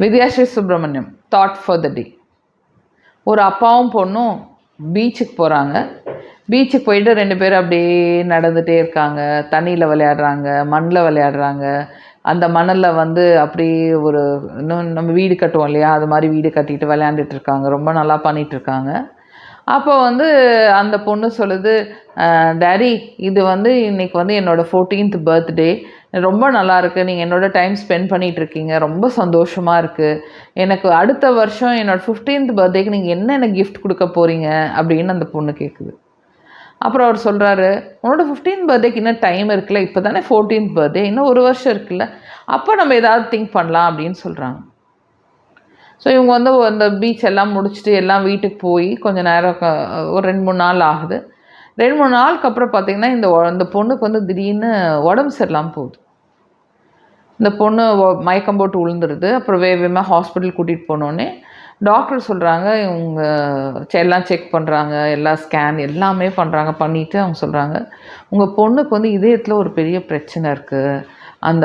Vidyasri Subramaniam thought for the day. ஒரு அப்பாவும் பொண்ணும் பீச்சுக்கு போகிறாங்க. பீச்சுக்கு போயிட்டு 2 பேரும் அப்படியே நடந்துகிட்டே இருக்காங்க. தண்ணியில் விளையாடுறாங்க, மண்ணில் விளையாடுறாங்க. அந்த மணலில் வந்து அப்படியே ஒரு இன்னும் நம்ம வீடு கட்டுவோம் இல்லையா, அது மாதிரி வீடு கட்டிட்டு விளையாண்டுட்டு இருக்காங்க. ரொம்ப நல்லா பண்ணிகிட்ருக்காங்க. அப்போ வந்து அந்த பொண்ணு சொல்லுது, டாடி இது வந்து இன்றைக்கி வந்து என்னோடய 14th பர்த்டே, ரொம்ப நல்லாயிருக்கு, நீங்கள் என்னோட டைம் ஸ்பெண்ட் பண்ணிகிட்ருக்கீங்க, ரொம்ப சந்தோஷமாக இருக்குது. எனக்கு அடுத்த வருஷம் என்னோடய 15th பர்த்டேக்கு நீங்கள் என்ன எனக்கு கிஃப்ட் கொடுக்க போகிறீங்க அப்படின்னு அந்த பொண்ணு கேட்குது. அப்புறம் அவர் சொல்கிறாரு, உன்னோட 15th பர்த்டேக்கு இன்னும் டைம் இருக்குல்ல, இப்போ தானே 14th பர்த்டே, இன்னும் ஒரு வருஷம் இருக்குல்ல, அப்போ நம்ம ஏதாவது திங்க் பண்ணலாம் அப்படின்னு சொல்கிறாங்க. ஸோ இவங்க வந்து அந்த பீச் எல்லாம் முடிச்சுட்டு எல்லாம் வீட்டுக்கு போய் கொஞ்சம் நேரம் ஒரு 2-3 நாள் ஆகுது. 2-3 நாளுக்கு அப்புறம் பார்த்திங்கன்னா இந்த பொண்ணுக்கு வந்து திடீர்னு உடம்பு சரியில்லாமல் போகுது. இந்த பொண்ணு மயக்கம் போட்டு விழுந்துருது. அப்புறம் வேகமாக ஹாஸ்பிட்டல் கூட்டிகிட்டு போனோடனே டாக்டர் சொல்கிறாங்க, இவங்க எல்லாம் செக் பண்ணுறாங்க, எல்லா ஸ்கேன் எல்லாமே பண்ணுறாங்க. பண்ணிவிட்டு அவங்க சொல்கிறாங்க, உங்கள் பொண்ணுக்கு வந்து இதயத்தில் ஒரு பெரிய பிரச்சனை இருக்குது.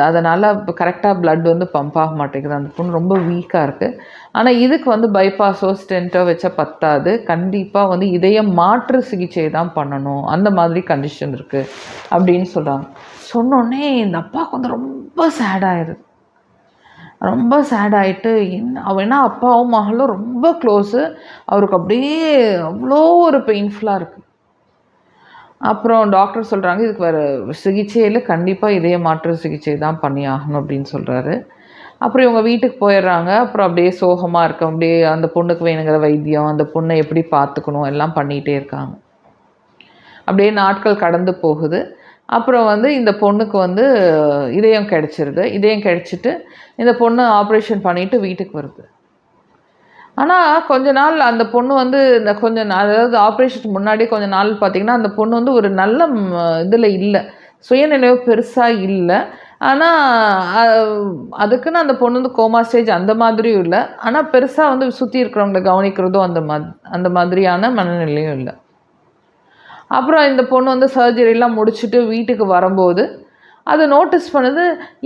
அதனால் இப்போ கரெக்டாக ப்ளட் வந்து பம்ப் ஆக மாட்டேங்குது. அந்த பொண்ணு ரொம்ப வீக்காக இருக்குது. ஆனால் இதுக்கு வந்து பைபாஸோ ஸ்டென்ட்டோ வச்சா பத்தாது. கண்டிப்பாக வந்து இதயம் மாற்று சிகிச்சை தான் பண்ணணும். அந்த மாதிரி கண்டிஷன் இருக்குது அப்படின்னு சொல்கிறாங்க. சொன்னோடனே இந்த அப்பாவுக்கு வந்து ரொம்ப சேடாகிடுது. ரொம்ப சேடாகிட்டு ஏன்னா அப்பாவும் மகளும் ரொம்ப க்ளோஸு. அவருக்கு அப்படியே அவ்வளோ ஒரு பெயின்ஃபுல்லாக இருக்குது. அப்புறம் டாக்டர் சொல்கிறாங்க, இதுக்கு வேறு சிகிச்சையில் கண்டிப்பாக இதய மாற்று சிகிச்சை தான் பண்ணி ஆகணும் அப்படின்னு சொல்கிறாரு. அப்புறம் இவங்க வீட்டுக்கு போயிடுறாங்க. அப்புறம் அப்படியே சோகமாக இருக்க, அப்படியே அந்த பொண்ணுக்கு வேணுங்கிற வைத்தியம், அந்த பொண்ணை எப்படி பார்த்துக்கணும் எல்லாம் பண்ணிகிட்டே இருக்காங்க. அப்படியே நாட்கள் கடந்து போகுது. அப்புறம் வந்து இந்த பொண்ணுக்கு வந்து இதயம் கிடச்சிருது. இதயம் கிடச்சிட்டு இந்த பொண்ணு ஆப்ரேஷன் பண்ணிவிட்டு வீட்டுக்கு வருது. ஆனால் கொஞ்ச நாள் அந்த பொண்ணு வந்து இந்த அதாவது ஆப்ரேஷனுக்கு முன்னாடி கொஞ்ச நாள் பார்த்திங்கன்னா அந்த பொண்ணு வந்து ஒரு நல்ல இதில் இல்லை, சுயநினைவு பெருசாக இல்லை. ஆனால் அதுக்குன்னு அந்த பொண்ணு வந்து கோமா ஸ்டேஜ் அந்த மாதிரியும் இல்லை. ஆனால் பெருசாக வந்து சுற்றி இருக்கிறவங்கள கவனிக்கிறதும் அந்த மாதிரியான மனநிலையும் இல்லை. அப்புறம் இந்த பொண்ணு வந்து சர்ஜரிலாம் முடிச்சுட்டு வீட்டுக்கு வரும்போது அதை நோட்டீஸ் பண்ணுது,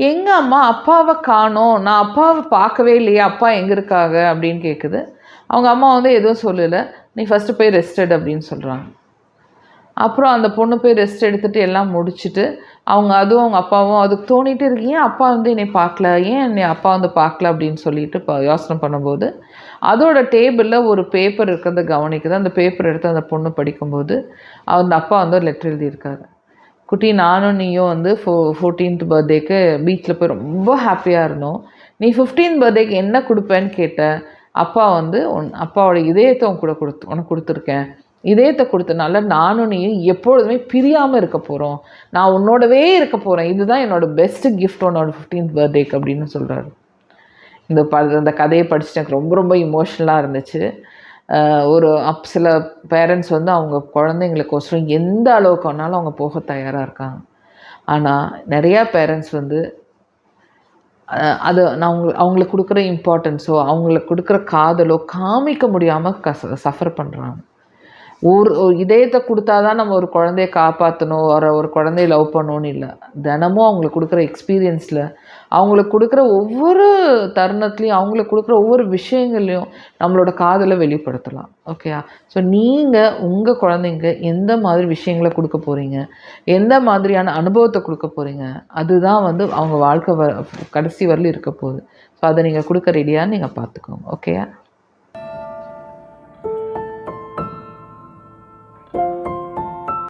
எங்கே அம்மா அப்பாவை காணோம், நான் அப்பாவை பார்க்கவே இல்லையா, அப்பா எங்கே இருக்காங்க அப்படின்னு கேட்குது. அவங்க அம்மா வந்து எதுவும் சொல்லலை, நீ ஃபஸ்ட்டு போய் ரெஸ்ட் எடு அப்படின்னு சொல்கிறாங்க. அப்புறம் அந்த பொண்ணு போய் ரெஸ்ட் எடுத்துகிட்டு எல்லாம் முடிச்சுட்டு அதுவும் அவங்க அப்பாவும் அதுக்கு தோணிகிட்டே இருக்கு, ஏன் அப்பா வந்து என்னை பார்க்கல, ஏன் என்னை அப்பா வந்து பார்க்கல அப்படின்னு சொல்லிட்டு இப்போ யோசனை பண்ணும்போது அதோட டேபிளில் ஒரு பேப்பர் இருக்கிறத கவனிக்குது. அந்த பேப்பர் எடுத்து அந்த பொண்ணு படிக்கும்போது அந்த அப்பா வந்து ஒரு லெட்டர் எழுதியிருக்காரு. குட்டி, நானும் நீயும் வந்து 14th பர்த்டேக்கு பீச்சில் போய் ரொம்ப ஹாப்பியாக இருந்தோம். நீ 15th பர்த்டேக்கு என்ன கொடுப்பேன்னு கேட்ட, அப்பா வந்து அப்பாவோட இதயத்தை உனக்கு கொடுத்துருக்கேன். இதயத்தை கொடுத்தனால நானும் நீயும் எப்பொழுதுமே பிரியாமல் இருக்க போகிறோம். நான் உன்னோடவே இருக்க போகிறேன். இதுதான் என்னோடய பெஸ்ட்டு கிஃப்ட் உன்னோட 15th பர்த்டேக்கு அப்படின்னு சொல்கிறாரு. இந்த கதையை படிச்சுட்டு எனக்கு ரொம்ப ரொம்ப இமோஷ்னலாக இருந்துச்சு. சில பேரண்ட்ஸ் வந்து அவங்க குழந்தைங்களுக்கோசரம் எந்த அளவுக்கு வேணாலும் அவங்க போக தயாராக இருக்காங்க. ஆனால் நிறையா பேரண்ட்ஸ் வந்து அது அவங்களுக்கு கொடுக்குற இம்பார்ட்டன்ஸோ அவங்களுக்கு கொடுக்குற காதலோ காமிக்க முடியாமல் சஃபர் பண்ணுறாங்க. ஒரு இதயத்தை கொடுத்தா தான் நம்ம ஒரு குழந்தைய காப்பாற்றணும், ஒரு குழந்தைய லவ் பண்ணணும்னு இல்லை. தினமும் அவங்களுக்கு கொடுக்குற எக்ஸ்பீரியன்ஸில், அவங்களுக்கு கொடுக்குற ஒவ்வொரு தருணத்துலேயும், அவங்களுக்கு கொடுக்குற ஒவ்வொரு விஷயங்கள்லையும் நம்மளோட காதலை வெளிப்படுத்தலாம். ஓகேயா? ஸோ நீங்கள் உங்கள் குழந்தைங்க எந்த மாதிரி விஷயங்களை கொடுக்க போகிறீங்க, எந்த மாதிரியான அனுபவத்தை கொடுக்க போகிறீங்க, அதுதான் வந்து அவங்க வாழ்க்கை கடைசி வரலும் இருக்க போகுது. ஸோ அதை நீங்கள் கொடுக்க ரெடியான்னு நீங்கள் பார்த்துக்கோங்க. ஓகேயா?